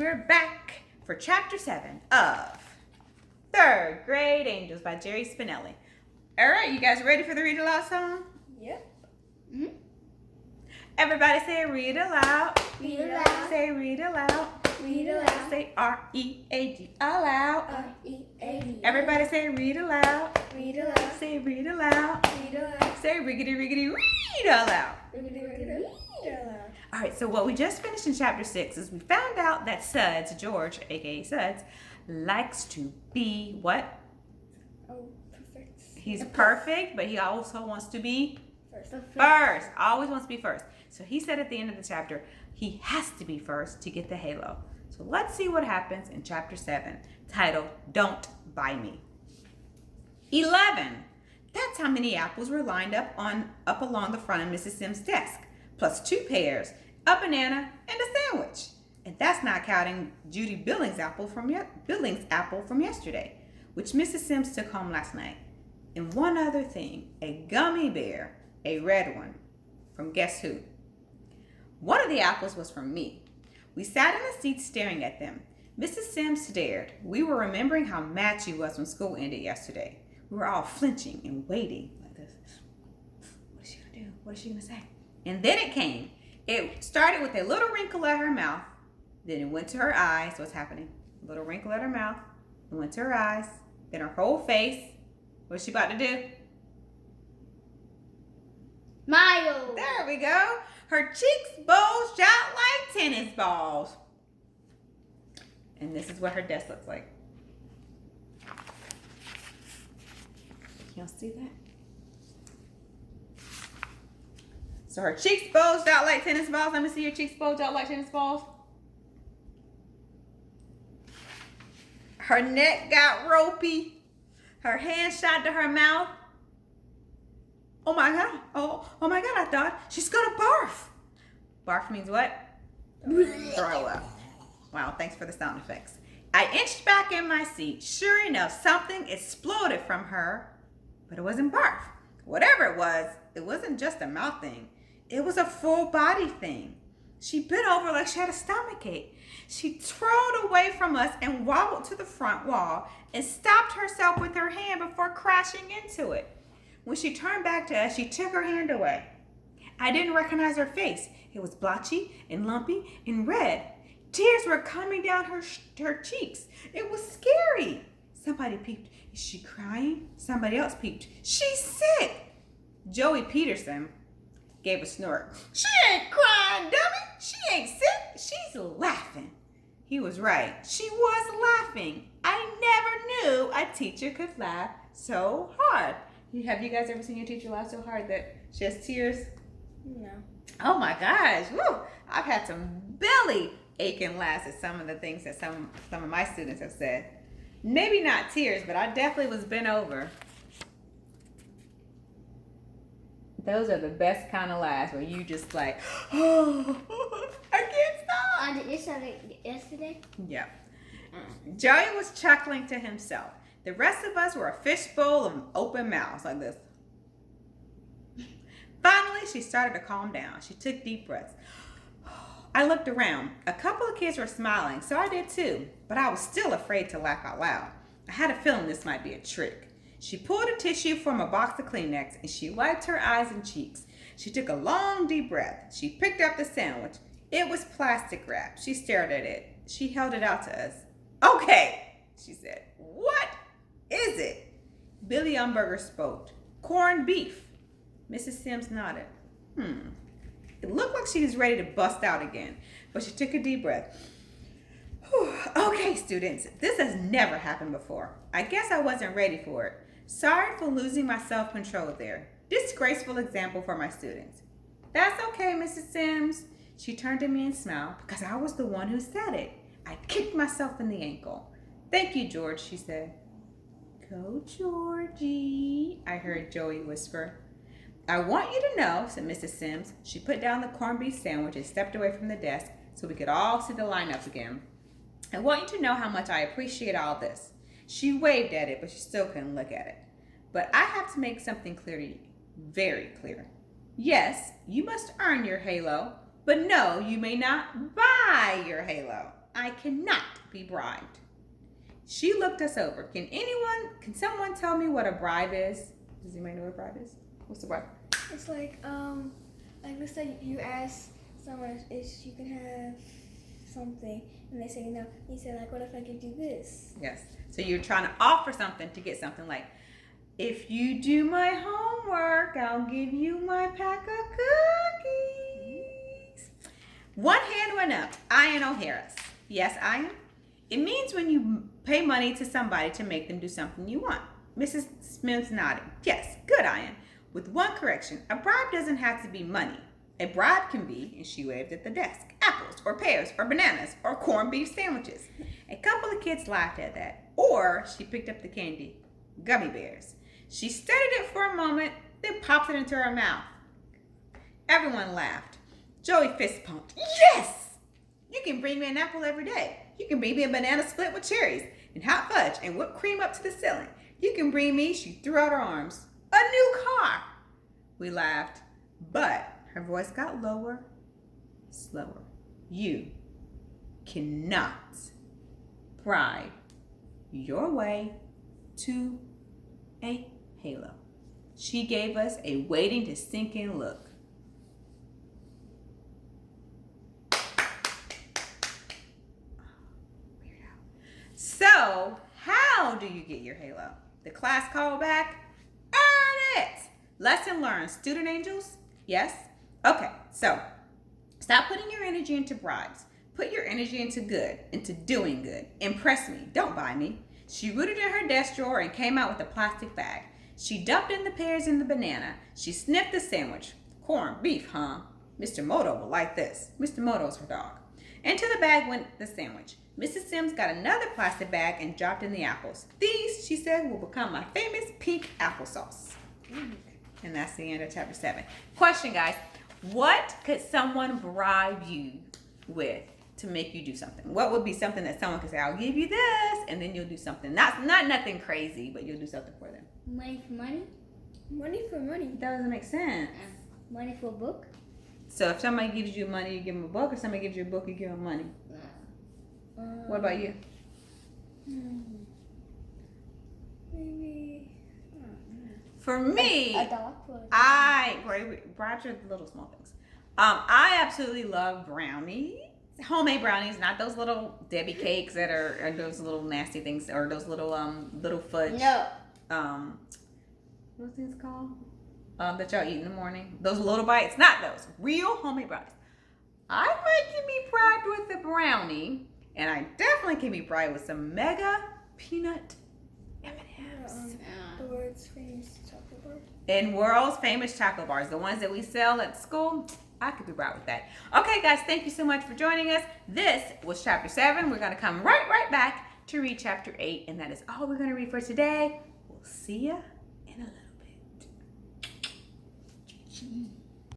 we're back for chapter 7 of Third Grade Angels by Jerry Spinelli. All right, you guys ready for the read aloud song? Yep. Mm-hmm. Everybody say read aloud. Read aloud. Say read aloud. Read aloud. Say R-E-A-D aloud. R-E-A-D. Everybody say read aloud. Read aloud. Say read aloud. Read aloud. Say riggedy riggedy read aloud. Riggedy riggedy read aloud. All right, so what we just finished in chapter 6 is we found out that Suds, George, aka Suds, likes to be what? Oh, perfect. He's perfect, but he also wants to be First. Always wants to be first. So he said at the end of the chapter, he has to be first to get the halo. So let's see what happens in chapter 7, titled Don't Buy Me. 11. That's how many apples were lined up along the front of Mrs. Sims' desk, plus 2 pears, a banana, and a sandwich. And that's not counting Judy Billings' apple from yesterday, which Mrs. Sims took home last night. And one other thing, a gummy bear, a red one, from guess who? One of the apples was from me. We sat in the seats staring at them. Mrs. Sims stared. We were remembering how mad she was when school ended yesterday. We were all flinching and waiting like this. What is she gonna do? What is she gonna say? And then it came. It started with a little wrinkle at her mouth. Then it went to her eyes. What's happening? A little wrinkle at her mouth. It went to her eyes. Then her whole face. What's she about to do? Smile. There we go. Her cheeks bulged out like tennis balls. And this is what her desk looks like. Y'all see that? So her cheeks bulged out like tennis balls. Let me see your cheeks bulged out like tennis balls. Her neck got ropey. Her hand shot to her mouth. Oh my God. Oh my God, I thought she's gonna barf. Barf means what? Throw up. Wow, thanks for the sound effects. I inched back in my seat. Sure enough, something exploded from her, but it wasn't barf. Whatever it wasn't just a mouth thing. It was a full body thing. She bent over like she had a stomachache. She twirled away from us and wobbled to the front wall and stopped herself with her hand before crashing into it. When she turned back to us, she took her hand away. I didn't recognize her face. It was blotchy and lumpy and red. Tears were coming down her cheeks. It was scary. Somebody peeped. Is she crying? Somebody else peeped. She's sick. Joey Peterson gave a snort. She ain't crying, dummy. She ain't sick. She's laughing. He was right. She was laughing. I never knew a teacher could laugh so hard. Have you guys ever seen your teacher laugh so hard that she has tears? No. Oh my gosh. Woo. I've had some belly aching laughs at some of the things that some of my students have said. Maybe not tears, but I definitely was bent over. Those are the best kind of laughs where you just like, oh, I can't stop. I did yesterday. Yeah. Joey was chuckling to himself. The rest of us were a fishbowl of open mouths like this. Finally, she started to calm down. She took deep breaths. I looked around. A couple of kids were smiling, so I did too. But I was still afraid to laugh out loud. I had a feeling this might be a trick. She pulled a tissue from a box of Kleenex and she wiped her eyes and cheeks. She took a long, deep breath. She picked up the sandwich. It was plastic wrap. She stared at it. She held it out to us. Okay, she said. What is it? Billy Umberger spoke. Corned beef. Mrs. Sims nodded. It looked like she was ready to bust out again, but she took a deep breath. Whew. Okay, students, this has never happened before. I guess I wasn't ready for it. Sorry for losing my self-control there. Disgraceful example for my students. That's okay, Mrs. Sims. She turned to me and smiled because I was the one who said it. I kicked myself in the ankle. Thank you, George, she said. Go, Georgie, I heard Joey whisper. I want you to know, said Mrs. Sims. She put down the corned beef sandwich and stepped away from the desk so we could all see the lineup again. I want you to know how much I appreciate all this. She waved at it, but she still couldn't look at it. But I have to make something clear to you. Very clear. Yes, you must earn your halo, But no, you may not buy your halo. I cannot be bribed. She looked us over. Can someone tell me what a bribe is? Does anybody know what a bribe is? What's a bribe? It's like let's say you ask someone if you can have something, and they say no. You say like, what if I give you this? Yes. So you're trying to offer something to get something, like, if you do my homework, I'll give you my pack of cookies. One hand went up. Ian O'Hara's. Yes, Ian? It means when you pay money to somebody to make them do something you want. Mrs. Smith's nodding. Yes, good, Ian. With one correction, a bribe doesn't have to be money. A bribe can be, and she waved at the desk, apples or pears or bananas or corned beef sandwiches. A couple of kids laughed at that. Or she picked up the candy, gummy bears. She studied it for a moment, then popped it into her mouth. Everyone laughed. Joey fist pumped. Yes! You can bring me an apple every day. You can bring me a banana split with cherries and hot fudge and whipped cream up to the ceiling. You can bring me, she threw out her arms, a new car. We laughed, but her voice got lower, slower. You cannot bribe your way to a halo. She gave us a waiting to sink in look. So, how do you get your halo? The class call back? Earn it! Lesson learned. Student angels? Yes? Okay, so stop putting your energy into bribes. Put your energy into good, into doing good. Impress me. Don't buy me. She rooted in her desk drawer and came out with a plastic bag. She dumped in the pears and the banana. She sniffed the sandwich. Corned beef, huh? Mr. Moto will like this. Mr. Moto's her dog. Into the bag went the sandwich. Mrs. Sims got another plastic bag and dropped in the apples. These, she said, will become my famous pink applesauce. And that's the end of chapter 7. Question, guys. What could someone bribe you with to make you do something? What would be something that someone could say, I'll give you this, and then you'll do something. Not nothing crazy, but you'll do something for them. Money for money? Money for money. That doesn't make sense. Money for a book? So if somebody gives you money, you give them a book, or somebody gives you a book, you give them money. What about you? Maybe. For me, A dog. bribes are the little small things. I absolutely love brownies, homemade brownies, not those little Debbie cakes that are those little nasty things, or those little fudge. No. What's things called? That y'all eat in the morning. Those little bites, not those. Real homemade brownies. I might can be bribed with a brownie, and I definitely can be bribed with some mega peanut M&Ms. The world's famous chocolate bar. And world's famous chocolate bars, the ones that we sell at school, I could be bribed with that. Okay, guys, thank you so much for joining us. This was chapter 7. We're going to come right back to read chapter 8, and that is all we're going to read for today. We'll see ya in a little bit.